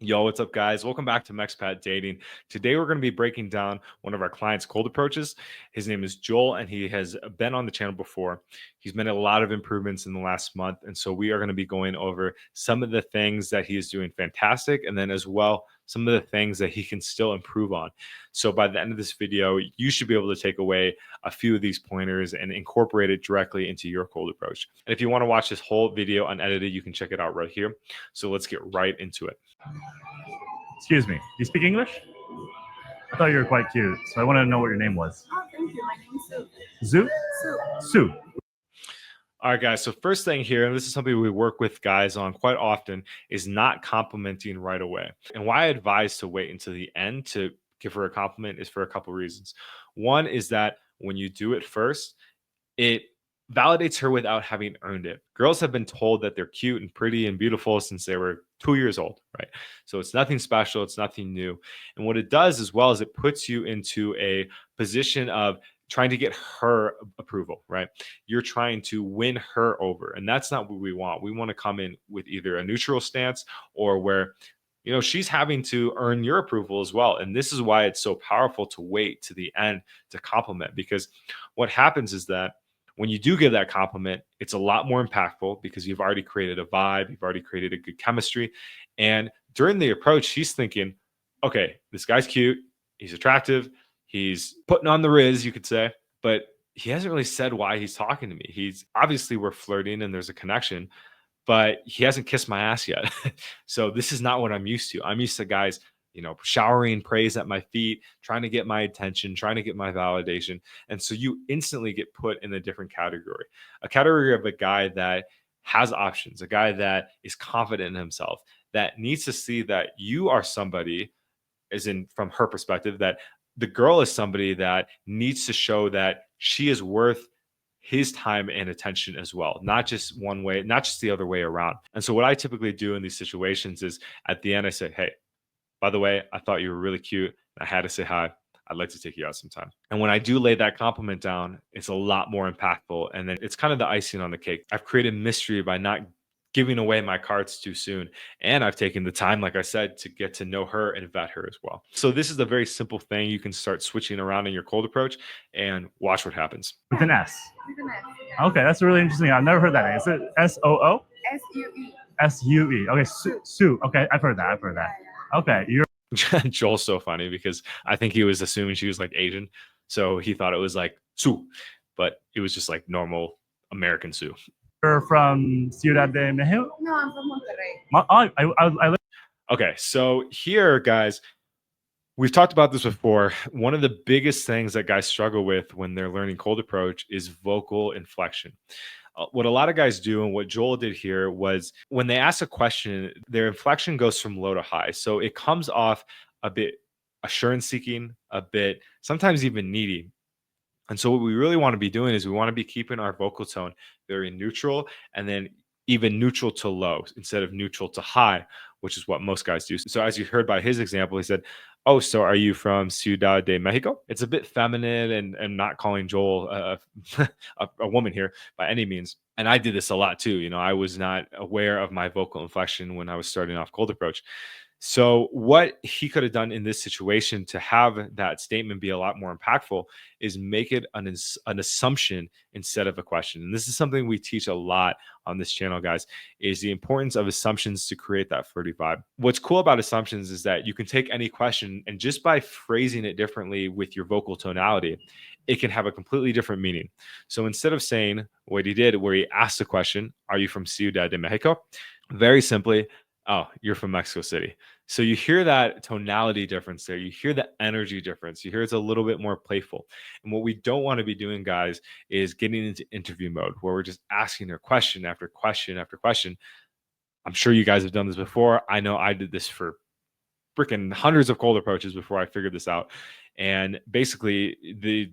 Yo, what's up, guys? Welcome back to MexPat Dating. Today, we're going to be breaking down one of our clients' cold approaches. His name is Joel, and he has been on the channel before. He's made a lot of improvements in the last month. And so, we are going to be going over some of the things that he is doing fantastic, and then as well, some of the things that he can still improve on. So, by the end of this video, you should be able to take away a few of these pointers and incorporate it directly into your cold approach. And if you want to watch this whole video unedited, you can check it out right here. So, let's get right into it. Excuse me, do you speak English? I thought you were quite cute, so I wanted to know what your name was. Oh, thank you. My name is Sue. Zoo? Sue. Sue. All right, guys. So first thing here, and this is something we work with guys on quite often, is not complimenting right away. And why I advise to wait until the end to give her a compliment is for a couple reasons. One is that when you do it first, it validates her without having earned it. Girls have been told that they're cute and pretty and beautiful since they were 2 years old, right? So it's nothing special, it's nothing new. And what it does as well is it puts you into a position of trying to get her approval, right? You're trying to win her over, and that's not what we want. We want to come in with either a neutral stance or where she's having to earn your approval as well. And this is why it's so powerful to wait to the end to compliment, because what happens is that when you do give that compliment, it's a lot more impactful because you've already created a vibe, you've already created a good chemistry. And during the approach, she's thinking, okay, this guy's cute, he's attractive, he's putting on the riz, you could say, but he hasn't really said why he's talking to me. He's obviously, we're flirting and there's a connection, but he hasn't kissed my ass yet. So this is not what I'm used to. I'm used to guys showering praise at my feet, trying to get my attention, trying to get my validation. And so you instantly get put in a different category, a category of a guy that has options, a guy that is confident in himself, that needs to see that you are somebody, as in from her perspective, that the girl is somebody that needs to show that she is worth his time and attention as well, not just one way, not just the other way around. And so what I typically do in these situations is at the end, I say, hey, by the way, I thought you were really cute. I had to say hi. I'd like to take you out sometime. And when I do lay that compliment down, it's a lot more impactful. And then it's kind of the icing on the cake. I've created mystery by not giving away my cards too soon. And I've taken the time, like I said, to get to know her and vet her as well. So this is a very simple thing. You can start switching around in your cold approach and watch what happens. With an S. With an S. Yeah. Okay, that's really interesting. I've never heard that name. Is it S-O-O? S-U-E. S-U-E. Okay, Sue. Okay, I've heard that. Okay, you're Joel's so funny because I think he was assuming she was like Asian. So he thought it was like Sue, but it was just like normal American Sue. from Ciudad de Mexico? No, I'm from Monterrey. I live. Okay, so here, guys, we've talked about this before. One of the biggest things that guys struggle with when they're learning cold approach is vocal inflection. What a lot of guys do, and what Joel did here, was when they ask a question, their inflection goes from low to high. So it comes off a bit assurance seeking, a bit sometimes even needy. And so what we really want to be doing is we want to be keeping our vocal tone very neutral, and then even neutral to low instead of neutral to high, which is what most guys do. So as you heard by his example, he said, oh, so are you from Ciudad de Mexico? It's a bit feminine and not calling Joel a woman here by any means. And I did this a lot too. I was not aware of my vocal inflection when I was starting off cold approach. So what he could have done in this situation to have that statement be a lot more impactful is make it an assumption instead of a question. And this is something we teach a lot on this channel, guys, is the importance of assumptions to create that flirty vibe. What's cool about assumptions is that you can take any question and just by phrasing it differently with your vocal tonality, it can have a completely different meaning. So instead of saying what he did, where he asked the question, are you from Ciudad de Mexico? Very simply, oh, you're from Mexico City. So you hear that tonality difference there. You hear the energy difference. You hear it's a little bit more playful. And what we don't want to be doing, guys, is getting into interview mode where we're just asking her question after question after question. I'm sure you guys have done this before. I know I did this for freaking hundreds of cold approaches before I figured this out. And basically,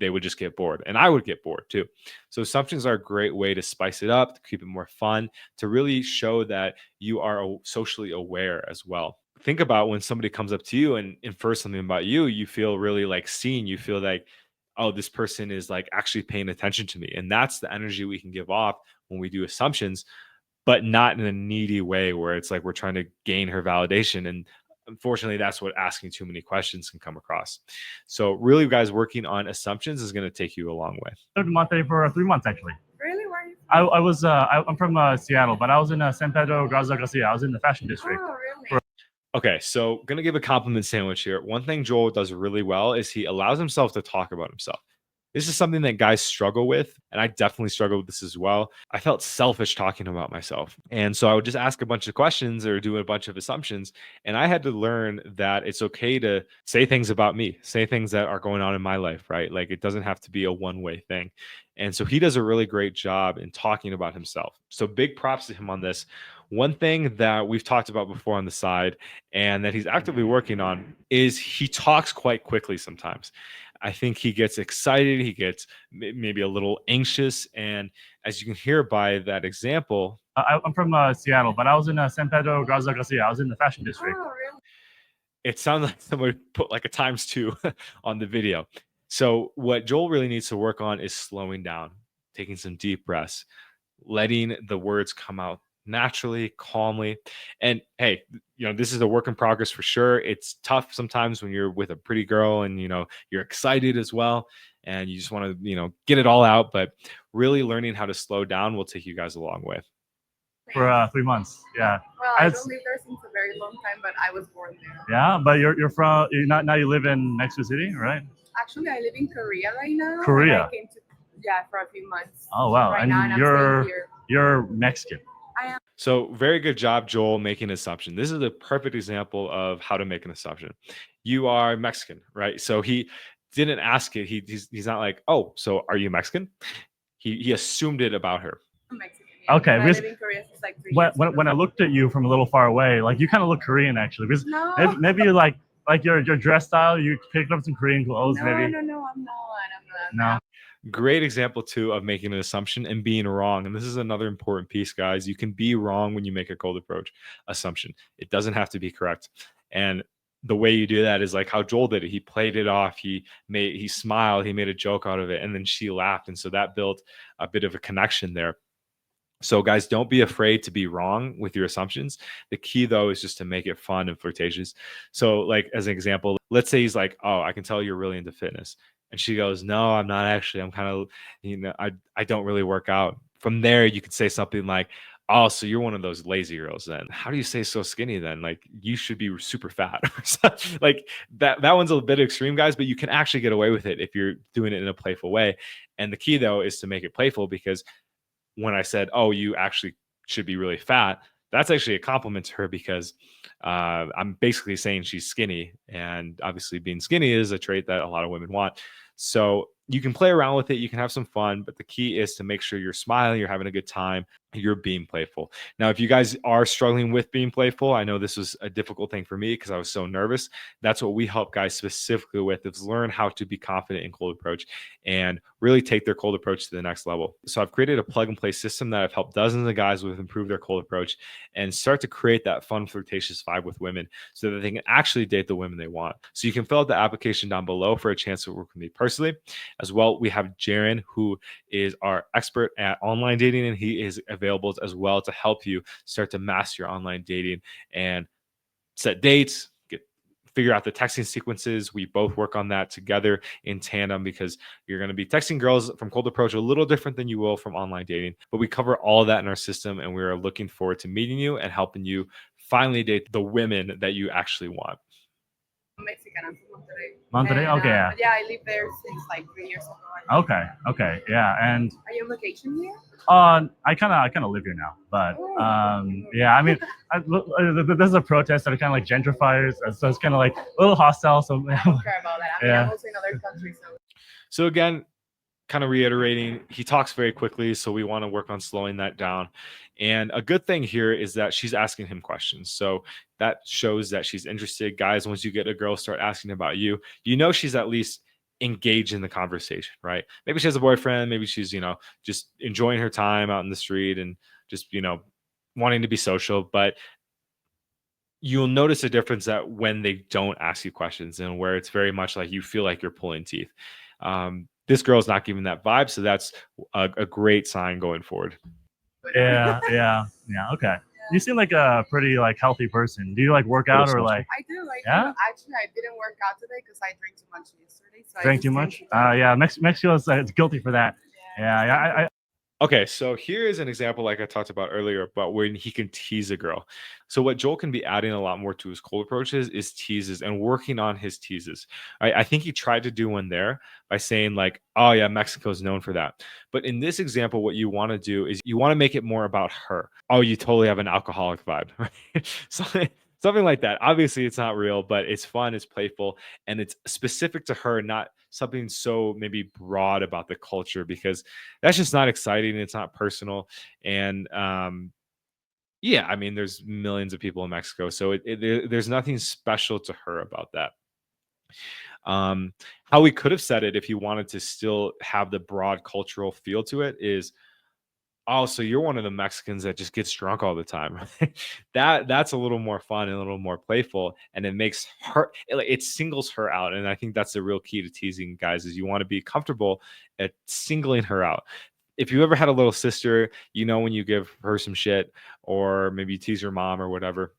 they would just get bored. And I would get bored too. So assumptions are a great way to spice it up, to keep it more fun, to really show that you are socially aware as well. Think about when somebody comes up to you and infers something about you, you feel really like seen. You feel like, oh, this person is like actually paying attention to me. And that's the energy we can give off when we do assumptions, but not in a needy way where it's like we're trying to gain her validation. And unfortunately, that's what asking too many questions can come across. So really, guys, working on assumptions is going to take you a long way. I lived in Monterrey for 3 months actually. Really? Where are you? I'm from Seattle, but I was in San Pedro Garza Garcia. I was in the fashion district. Oh, really? Okay, so gonna give a compliment sandwich here. One thing Joel does really well is he allows himself to talk about himself. This is something that guys struggle with, and I definitely struggle with this as well. I felt selfish talking about myself. And so I would just ask a bunch of questions or do a bunch of assumptions. And I had to learn that it's okay to say things about me, say things that are going on in my life, right? Like it doesn't have to be a one-way thing. And so he does a really great job in talking about himself. So big props to him on this. One thing that we've talked about before on the side and that he's actively working on is he talks quite quickly sometimes. I think he gets excited, he gets maybe a little anxious. And as you can hear by that example, I'm from Seattle, but I was in San Pedro Garza Garcia. I was in the fashion district. Oh, really? it sounds like somebody put like a ×2 on the video. So what Joel really needs to work on is slowing down, taking some deep breaths, letting the words come out naturally, calmly. And hey, this is a work in progress for sure. It's tough sometimes when you're with a pretty girl and you're excited as well and you just want to get it all out, but really learning how to slow down will take you guys a long way. For 3 months, yeah. Well, I don't live there since a very long time, but I was born there. Yeah, but you're now you live in Mexico City, right? Actually, I live in Korea right now. Korea. And I came to for a few months. Oh wow, Right and now, and I'm you're staying here. you're Mexican. So very good job, Joel, making an assumption. This is a perfect example of how to make an assumption. You are Mexican, right? So he didn't ask it. He's not like, oh, so are you Mexican? He assumed it about her. I'm Mexican. Yeah. Okay, But I because live in Korea since like 3 years. when I looked at you from a little far away, like you kind of look Korean actually. Because No. maybe you like your dress style. You picked up some Korean clothes, No, maybe. no, I'm not. No. Great example too of making an assumption and being wrong. And this is another important piece, guys. You can be wrong when you make a cold approach assumption. It doesn't have to be correct. And the way you do that is like how Joel did it. He played it off. He smiled. He made a joke out of it, and then she laughed. And so that built a bit of a connection there. So guys, don't be afraid to be wrong with your assumptions. The key though is just to make it fun and flirtatious. So like as an example, let's say he's like, oh, I can tell you're really into fitness. And she goes, no, I'm not actually. I'm kind of, I don't really work out. From there, you could say something like, oh, so you're one of those lazy girls then. How do you say so skinny then? Like you should be super fat. Like that one's a bit extreme, guys, but you can actually get away with it if you're doing it in a playful way. And the key though is to make it playful, because when I said, oh, you actually should be really fat, that's actually a compliment to her, because I'm basically saying she's skinny. And obviously being skinny is a trait that a lot of women want. So you can play around with it. You can have some fun, but the key is to make sure you're smiling, you're having a good time, you're being playful. Now, if you guys are struggling with being playful, I know this was a difficult thing for me because I was so nervous. That's what we help guys specifically with, is learn how to be confident in cold approach and really take their cold approach to the next level. So I've created a plug and play system that I've helped dozens of guys with improve their cold approach and start to create that fun, flirtatious vibe with women so that they can actually date the women they want. So you can fill out the application down below for a chance to work with me personally. As well, we have Jaron, who is our expert at online dating, and he is available as well to help you start to master your online dating and set dates, figure out the texting sequences. We both work on that together in tandem, because you're going to be texting girls from cold approach a little different than you will from online dating, but we cover all of that in our system, and we are looking forward to meeting you and helping you finally date the women that you actually want. I'm Mexican. I'm from Monterrey. Monterrey? And, Okay, yeah. Yeah, I lived there since like 3 years ago. Okay, yeah. And Are you on vacation here? I kind of live here now, but yeah. I mean, there's a protest that are kind of like gentrifiers, so it's kind of like a little hostile. So I don't care about that. I mean, Yeah. I'm also in other countries. So again, kind of reiterating, he talks very quickly, so we want to work on slowing that down. And a good thing here is that she's asking him questions. So that shows that she's interested. Guys, once you get a girl start asking about you, she's at least engaged in the conversation, right? Maybe she has a boyfriend, maybe she's, just enjoying her time out in the street and just, wanting to be social. But you'll notice a difference that when they don't ask you questions and where it's very much like you feel like you're pulling teeth. This girl's not giving that vibe, so that's a great sign going forward. yeah. Okay. Yeah, You seem like a pretty like healthy person. Do you like work Little out or social. like I do. Yeah? Actually, I didn't work out today because I drank too much yesterday. So I drink just too drank much? today. Yeah, Mexico is guilty for that. Yeah, Yeah. Okay, so here is an example like I talked about earlier about when he can tease a girl. So what Joel can be adding a lot more to his cold approaches is teases and working on his teases. I think he tried to do one there by saying like, "Oh yeah, Mexico's known for that." But in this example, what you want to do is you want to make it more about her. Oh, you totally have an alcoholic vibe, right? Something like that. Obviously, it's not real, but it's fun, it's playful, and it's specific to her, not something so maybe broad about the culture because that's just not exciting. It's not personal. And yeah, I mean, there's millions of people in Mexico, so there's nothing special to her about that. Um, how we could have said it if you wanted to still have the broad cultural feel to it is, oh, so you're one of the Mexicans that just gets drunk all the time. That's a little more fun and a little more playful, and it makes her it singles her out. And I think that's the real key to teasing guys is you want to be comfortable at singling her out. If you ever had a little sister, you know when you give her some shit or maybe you tease your mom or whatever.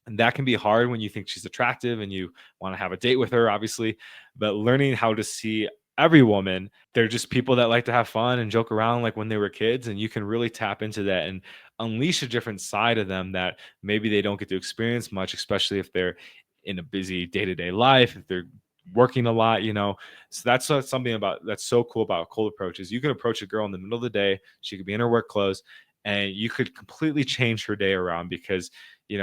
And that can be hard when you think she's attractive and you want to have a date with her, obviously. But learning how to see every woman, they're just people that like to have fun and joke around like when they were kids. And you can really tap into that and unleash a different side of them that maybe they don't get to experience much, especially if they're in a busy day to day life, if they're working a lot, you know. So that's something about that's so cool about cold approaches. You can approach a girl in the middle of the day, she could be in her work clothes, and you could completely change her day around because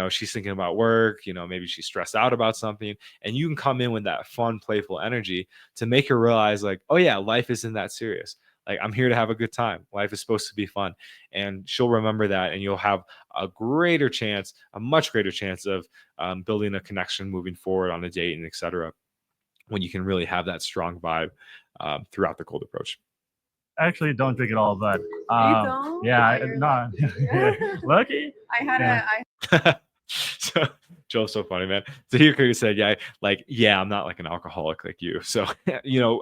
she's thinking about work, maybe she's stressed out about something, and you can come in with that fun, playful energy to make her realize like, oh yeah, life isn't that serious. Like I'm here to have a good time. Life is supposed to be fun. And she'll remember that, and you'll have a much greater chance of building a connection moving forward on a date and etc. when you can really have that strong vibe throughout the cold approach. I actually don't drink at all, but You don't? yeah, Oh, you're no, lucky. lucky. I had Yeah. So Joel's so funny, man. So he could have said, yeah, I'm not like an alcoholic like you. So,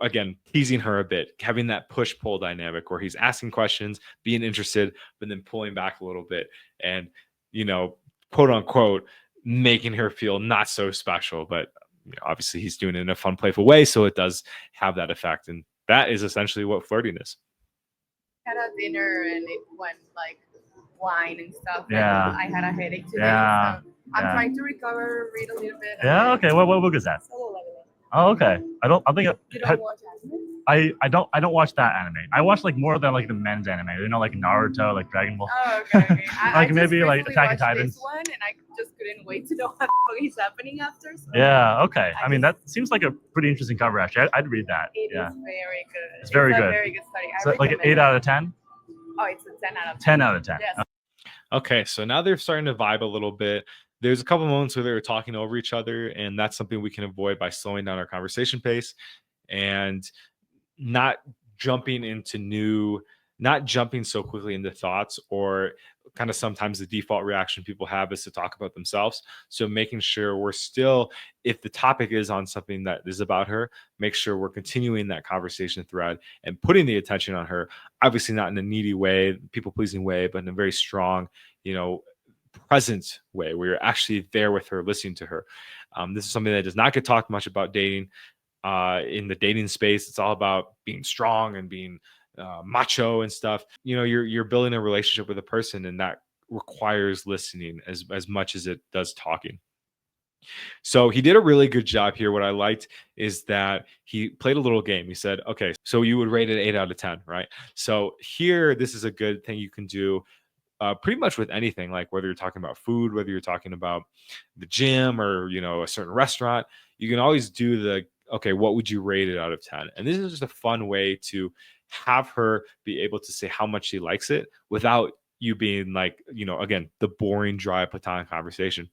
again, teasing her a bit, having that push pull dynamic where he's asking questions, being interested, but then pulling back a little bit and, quote unquote, making her feel not so special. But obviously he's doing it in a fun, playful way. So it does have that effect. And that is essentially what flirting is. had a dinner and it went like wine and stuff. Yeah. And I had a headache today. Yeah. So I'm Yeah. trying to recover, read a little bit. Yeah. Okay. What book is that? Solo Leveling. Oh, okay. I think You don't watch anime? I don't watch that anime. I watch like more than like the men's anime. Like Naruto, like Dragon Ball. Oh, okay. I Like just maybe like recently Attack on watched Titans. This one, and I just couldn't wait to know what the fuck is happening after. So Yeah. Okay. I I mean, just- that seems like a pretty interesting cover. Actually, I'd read that. it Yeah. is very good. It's very a good. very good study. I So like an recommend 8 it. out of 10. Oh, it's a 10 out of 10. 10 out of 10. Yes. Okay, so now they're starting to vibe a little bit. There's a couple moments where they were talking over each other, and that's something we can avoid by slowing down our conversation pace and not not jumping so quickly into thoughts, or kind of sometimes the default reaction people have is to talk about themselves. So making sure we're still, if the topic is on something that is about her, make sure we're continuing that conversation thread and putting the attention on her, obviously not in a needy way, people pleasing way, but in a very strong, present way where you're actually there with her, listening to her. This is something that does not get talked much about dating. In the dating space, it's all about being strong and being macho and stuff. You're building a relationship with a person, and that requires listening as much as it does talking. So he did a really good job here. What I liked is that he played a little game. He said, okay, so you would rate it 8 out of 10, right? So here, this is a good thing you can do pretty much with anything, like whether you're talking about food, whether you're talking about the gym or, a certain restaurant, you can always do okay, what would you rate it out of 10? And this is just a fun way to have her be able to say how much she likes it without you being like, again, the boring, dry, platonic conversation.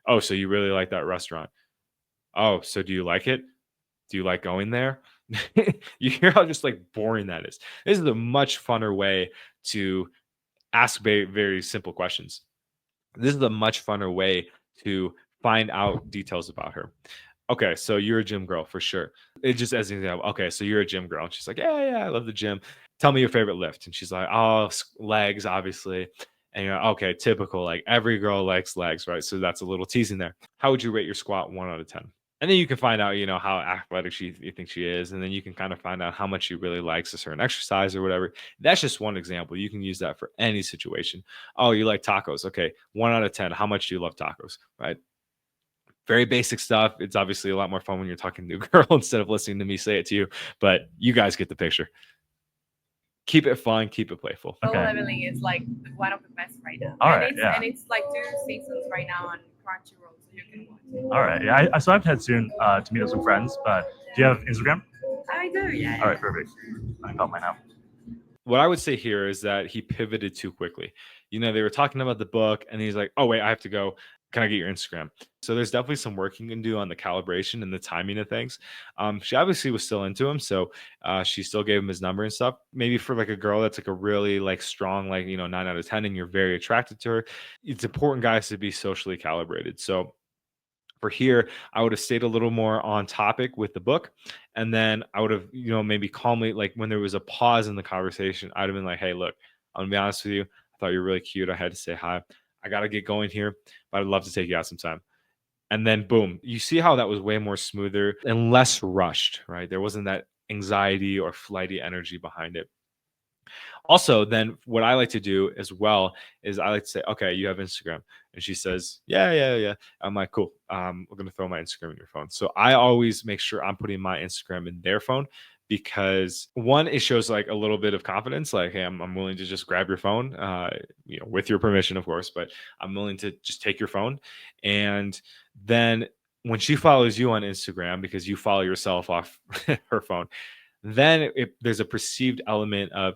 Oh, so you really like that restaurant? Oh, so do you like it? Do you like going there? You hear how just like boring that is. This is a much funner way to ask very, very simple questions. This is a much funner way to find out details about her. Okay, so you're a gym girl for sure. It just as an example. Okay, so you're a gym girl. And she's like, yeah, I love the gym. Tell me your favorite lift. And she's like, oh, legs, obviously. And you're like, okay, typical. Like every girl likes legs, right? So that's a little teasing there. How would you rate your squat 1 out of 10? And then you can find out, how athletic you think she is. And then you can kind of find out how much she really likes a certain exercise or whatever. That's just one example. You can use that for any situation. Oh, you like tacos. Okay. 1 out of 10. How much do you love tacos? Right. Very basic stuff. It's obviously a lot more fun when you're talking to a girl instead of listening to me say it to you. But you guys get the picture. Keep it fun. Keep it playful. Solo Okay. Leveling is like one of the best right now. All and right, it's, yeah. and it's like 2 seasons right now on Crunchyroll, so you can watch it. All right. Yeah. So I've had soon to meet up with some friends. But do you have Instagram? I do, yeah. All right. Perfect. I got mine out. What I would say here is that he pivoted too quickly. They were talking about the book, and he's like, "Oh wait, I have to go. Can I get your Instagram?" So there's definitely some work you can do on the calibration and the timing of things. She obviously was still into him, so she still gave him his number and stuff. Maybe for like a girl that's like a really like strong, like 9 out of 10, and you're very attracted to her, it's important, guys, to be socially calibrated. So for here, I would have stayed a little more on topic with the book. And then I would have, maybe calmly, like when there was a pause in the conversation, I'd have been like, "Hey, look, I'm gonna be honest with you. I thought you were really cute. I had to say hi. I got to get going here, but I'd love to take you out sometime." And then boom, you see how that was way more smoother and less rushed, right? There wasn't that anxiety or flighty energy behind it. Also, then what I like to do as well is I like to say, "Okay, you have Instagram." And she says, "Yeah, yeah, yeah." I'm like, "Cool. We're going to throw my Instagram in your phone." So I always make sure I'm putting my Instagram in their phone because one, it shows like a little bit of confidence. Like, hey, I'm willing to just grab your phone, with your permission, of course, but I'm willing to just take your phone. And then when she follows you on Instagram, because you follow yourself off her phone, then there's a perceived element of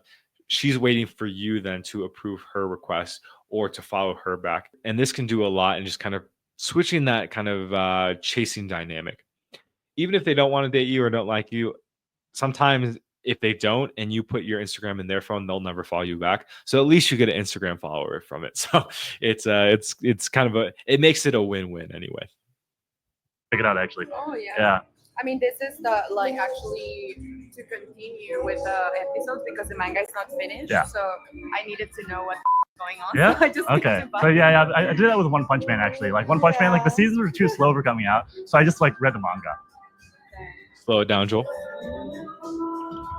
she's waiting for you then to approve her request or to follow her back. And this can do a lot in just kind of switching that kind of chasing dynamic. Even if they don't want to date you or don't like you, sometimes if they don't and you put your Instagram in their phone, they'll never follow you back. So at least you get an Instagram follower from it. So it's kind of it makes it a win-win anyway. Check it out, actually. Oh, yeah. Yeah. I mean, this is the, like, actually to continue with the episodes because the manga is not finished. Yeah. So I needed to know what's going on. Yeah? So I just needed Okay. to buy So it. yeah, I did that with One Punch Man, actually. Like One Punch Man, like the seasons were too slow for coming out. So I just like read the manga. Slow it down, Joel.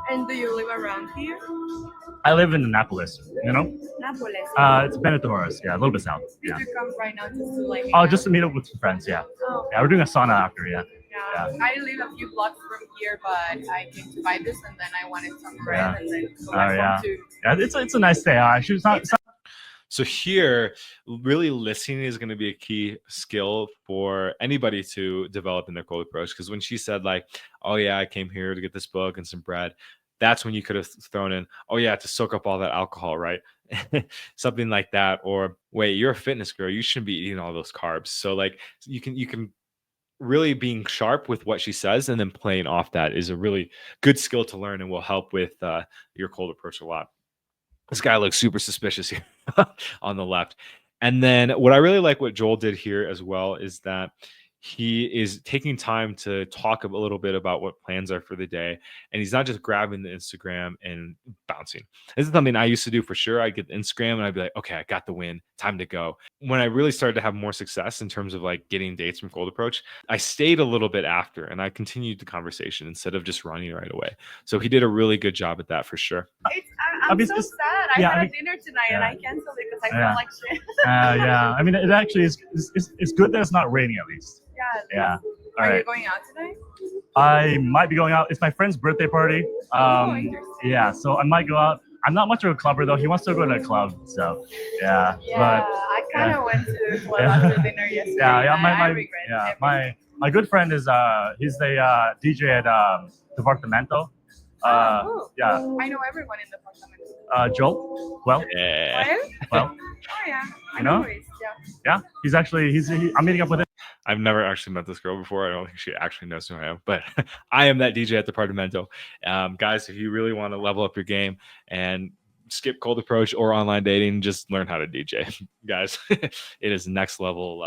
And do you live around here? I live in Annapolis, Napoles. It's Benetoros, yeah, a little bit south. Did Yeah. you come right now just to like? Oh, just to meet up with some friends, yeah. Oh, Yeah, we're doing a sauna after, yeah. yeah. I live a few blocks from here, but I came to buy this and then I wanted some bread Yeah. and then go Oh, back yeah. home to. Yeah, it's a nice day. Actually, it's not So here, really listening is going to be a key skill for anybody to develop in their cold approach. Because when she said like, "Oh yeah, I came here to get this book and some bread," that's when you could have thrown in, "Oh yeah, to soak up all that alcohol," right? Something like that. Or wait, you're a fitness girl, you shouldn't be eating all those carbs. So like you can really being sharp with what she says and then playing off that is a really good skill to learn and will help with your cold approach a lot. This guy looks super suspicious here on the left. And then what I really like what Joel did here as well is that he is taking time to talk a little bit about what plans are for the day. And he's not just grabbing the Instagram and bouncing. This is something I used to do for sure. I'd get the Instagram and I'd be like, "Okay, I got the win. Time to go." When I really started to have more success in terms of like getting dates from cold approach, I stayed a little bit after and I continued the conversation instead of just running right away. So he did a really good job at that for sure. I'm mean, so it's- sad. I yeah, had I a mean- dinner tonight and I canceled it because I Yeah. felt like shit. yeah. I mean, it actually is. It's good that it's not raining at least. Yeah. Yeah. All Are you right. going out today? I might be going out. It's my friend's birthday party. Interesting. Yeah. So I might go out. I'm not much of a clubber though. He wants to go to a club. So yeah. Yeah, I kind of went to the club Yeah. after dinner yesterday. Yeah. and I regret everything. My good friend is he's the DJ at Departamento. Cool. Yeah. I know everyone in the apartment. Joel. Well, Yeah. well. Oh yeah. I You know? know. It's, yeah. Yeah. He's actually I'm meeting up with him. I've never actually met this girl before. I don't think she actually knows who I am, but I am that DJ at Departamento. Guys, if you really want to level up your game and skip cold approach or online dating, just learn how to DJ. Guys, it is next level.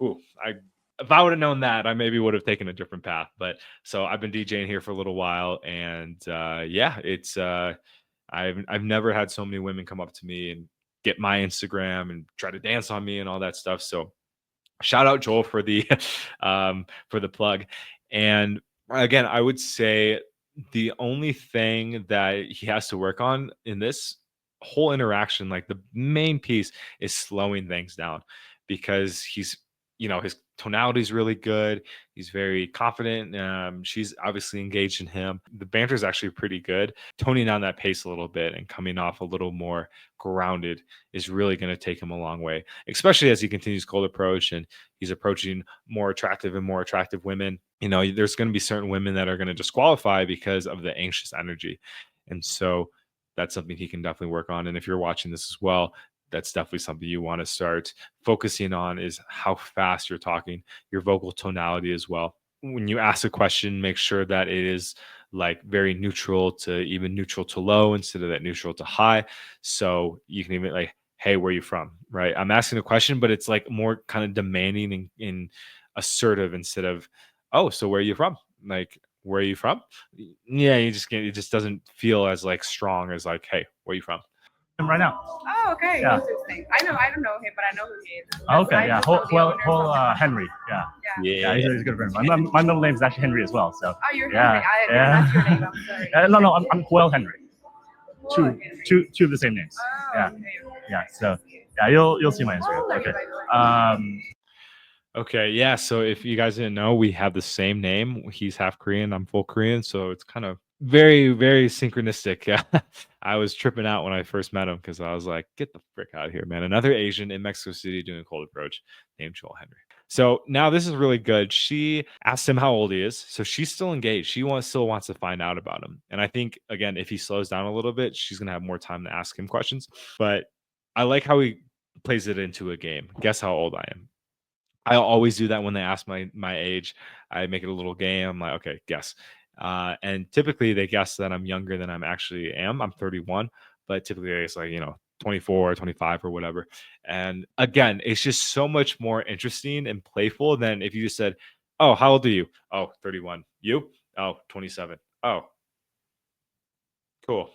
If I would have known that, I maybe would have taken a different path. But so I've been DJing here for a little while, and it's I've never had so many women come up to me and get my Instagram and try to dance on me and all that stuff. So shout out Joel for the for the plug. And again, I would say the only thing that he has to work on in this whole interaction, like the main piece, is slowing things down, because he's, his tonality is really good. He's very confident. She's obviously engaged in him. The banter is actually pretty good. Toning down that pace a little bit and coming off a little more grounded is really going to take him a long way, especially as he continues cold approach and he's approaching more attractive and more attractive women. There's going to be certain women that are going to disqualify because of the anxious energy. And so that's something he can definitely work on. And if you're watching this as well, that's definitely something you want to start focusing on, is how fast you're talking, your vocal tonality as well. When you ask a question, make sure that it is like very neutral to even neutral to low instead of that neutral to high. So you can even like, hey, where are you from? Right. I'm asking a question, but it's like more kind of demanding and assertive instead of, oh, so where are you from? Like, where are you from? Yeah, it just doesn't feel as like strong as like, hey, where are you from? Right now. Oh, okay. Yeah. Interesting. I don't know him, but I know who he is. Okay, yeah. Henry. Yeah. Yeah. He's a good friend. My middle name is actually Henry as well. So. Oh, you're Yeah, Henry. yeah. That's your name. I'm sorry. No, I'm Joel Henry. Joel Henry. Two of the same names. Oh, Yeah. okay. Yeah. So yeah, you'll see my Instagram. Oh, Okay. by the way. Okay, yeah. So if you guys didn't know, we have the same name. He's half Korean, I'm full Korean, so it's kind of very, very synchronistic. Yeah. I was tripping out when I first met him because I was like, get the frick out of here, man. Another Asian in Mexico City doing a cold approach named Joel Henry. So now this is really good. She asked him how old he is. So she's still engaged. She still wants to find out about him. And I think, again, if he slows down a little bit, she's going to have more time to ask him questions. But I like how he plays it into a game. Guess how old I am. I always do that when they ask my age. I make it a little game. I'm like, okay, guess. And typically they guess that I'm younger than I'm actually am. I'm 31, but typically it's like, 24 or 25 or whatever. And again, it's just so much more interesting and playful than if you just said, oh, how old are you? Oh, 31. You? Oh, 27. Oh, cool.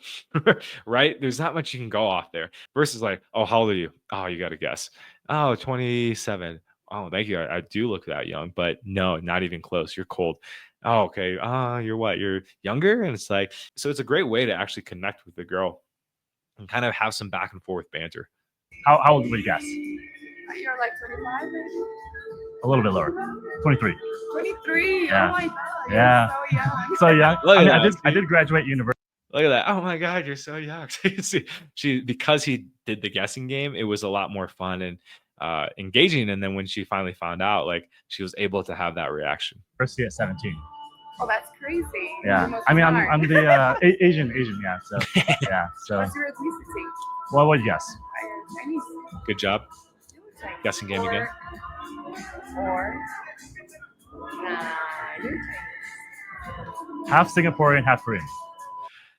Right? There's not much you can go off there versus like, oh, how old are you? Oh, you got to guess. Oh, 27. Oh, thank you. I do look that young, but no, not even close. You're cold. Oh, okay. You're what? You're younger? And it's like, so it's a great way to actually connect with the girl and kind of have some back and forth banter. How old would you guess? You're like 25, maybe? A little bit lower. 23. 23. Yeah. Oh my god. Yeah. You're so young. So young. Look at I that. I did graduate university. Look at that. Oh my God, you're so young. Because he did the guessing game, it was a lot more fun and engaging. And then when she finally found out, like, she was able to have that reaction. University at 17. Oh, that's crazy. Yeah. You must I mean, be smart. I'm the Asian. Yeah. So yeah. So What's your ethnicity? what would you guess? Chinese. Good job. Guessing game again. Or nah, you're Chinese. Half Singaporean, half Korean.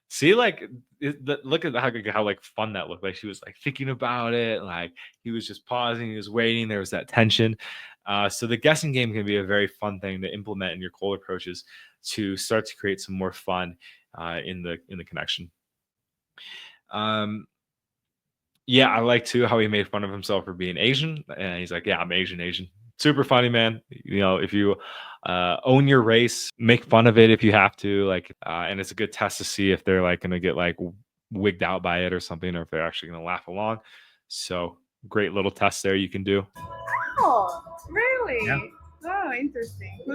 See, like, look at how like fun that looked. Like she was like thinking about it. Like he was just pausing, he was waiting. There was that tension. So the guessing game can be a very fun thing to implement in your cold approaches to start to create some more fun in the connection. Yeah, I like too how he made fun of himself for being Asian, and he's like, "Yeah, I'm Asian." Super funny, man. If you own your race, make fun of it if you have to. Like, and it's a good test to see if they're like gonna get like wigged out by it or something, or if they're actually gonna laugh along. So great little test there you can do. Oh, really? Yeah. Oh, interesting. Who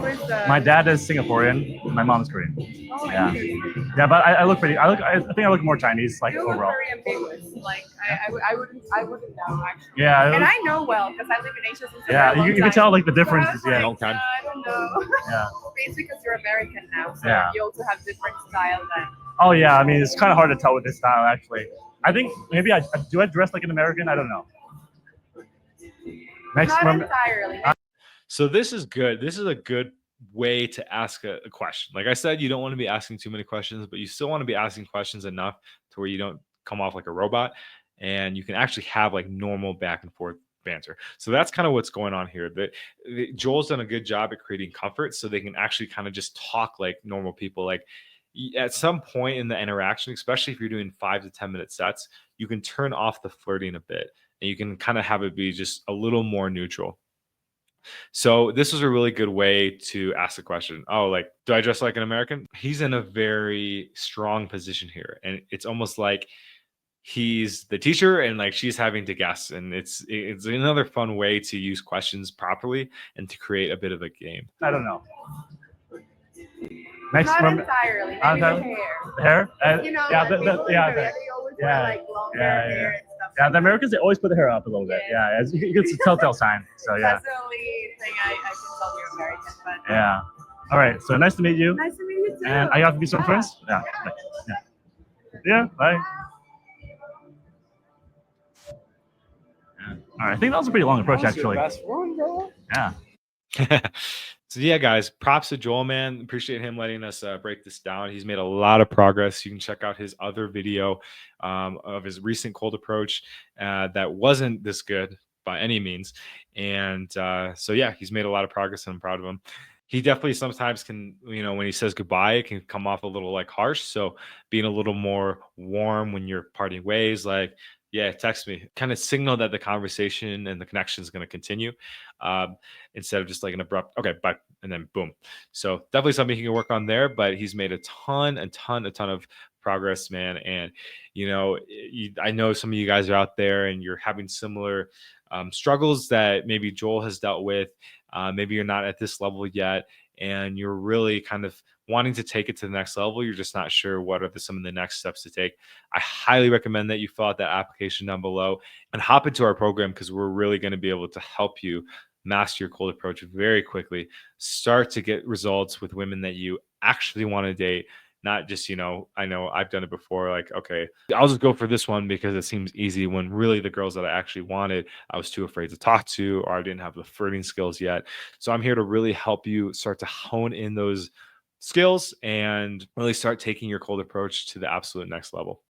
is the? My dad is Singaporean. My mom's Korean. Oh, Yeah. interesting. Yeah, but I look pretty. I think I look more Chinese, like You look overall. very ambiguous. Like I wouldn't know actually. Yeah. And I know well because I live in Asia since a Yeah, very long you can time. tell like the So I differences. was Yeah. like, I don't know. Yeah. It's because you're American now, so Yeah. you also have different style than. Oh yeah. I mean, it's kind of hard to tell with this style actually. I think maybe I dress like an American. I don't know. Next, Not remember, entirely. So this is good. This is a good way to ask a question. Like I said, you don't want to be asking too many questions, but you still want to be asking questions enough to where you don't come off like a robot, and you can actually have like normal back and forth banter. So that's kind of what's going on here. Joel's done a good job at creating comfort, so they can actually kind of just talk like normal people. Like, at some point in the interaction, especially if you're doing 5 to 10 minute sets, you can turn off the flirting a bit and you can kind of have it be just a little more neutral. So this was a really good way to ask the question. Oh, like, do I dress like an American? He's in a very strong position here. And it's almost like he's the teacher and like she's having to guess. And it's another fun way to use questions properly and to create a bit of a game. I don't know. Next Not one, entirely. Ah, Maybe that- the hair. hair. You know, yeah, like the, people in yeah, Korea, they always yeah, wear like longer yeah, hair and stuff. yeah. The Americans, they always put the hair up a little bit. Yeah, it's a telltale sign. So yeah, That's the only thing I can tell you American. But yeah. All right. So nice to meet you. nice to meet you too. And I got to be some Yeah. friends. Yeah. Yeah. Bye. Yeah. All right. I think that was a pretty long approach, actually. Best one, bro. Yeah. So yeah, guys, props to Joel, man. Appreciate him letting us break this down. He's made a lot of progress. You can check out his other video of his recent cold approach that wasn't this good by any means. And so yeah, he's made a lot of progress and I'm proud of him. He definitely sometimes can, when he says goodbye, it can come off a little like harsh. So being a little more warm when you're parting ways, like, yeah, text me, kind of signal that the conversation and the connection is going to continue instead of just like an abrupt, okay, bye, and then boom. So definitely something he can work on there, but he's made a ton of progress, man. And, I know some of you guys are out there and you're having similar struggles that maybe Joel has dealt with. Maybe you're not at this level yet and you're really kind of wanting to take it to the next level. You're just not sure what are some of the next steps to take. I highly recommend that you fill out that application down below and hop into our program because we're really going to be able to help you master your cold approach very quickly. Start to get results with women that you actually want to date. Not just, I know I've done it before. Like, okay, I'll just go for this one because it seems easy when really the girls that I actually wanted, I was too afraid to talk to, or I didn't have the flirting skills yet. So I'm here to really help you start to hone in those skills and really start taking your cold approach to the absolute next level.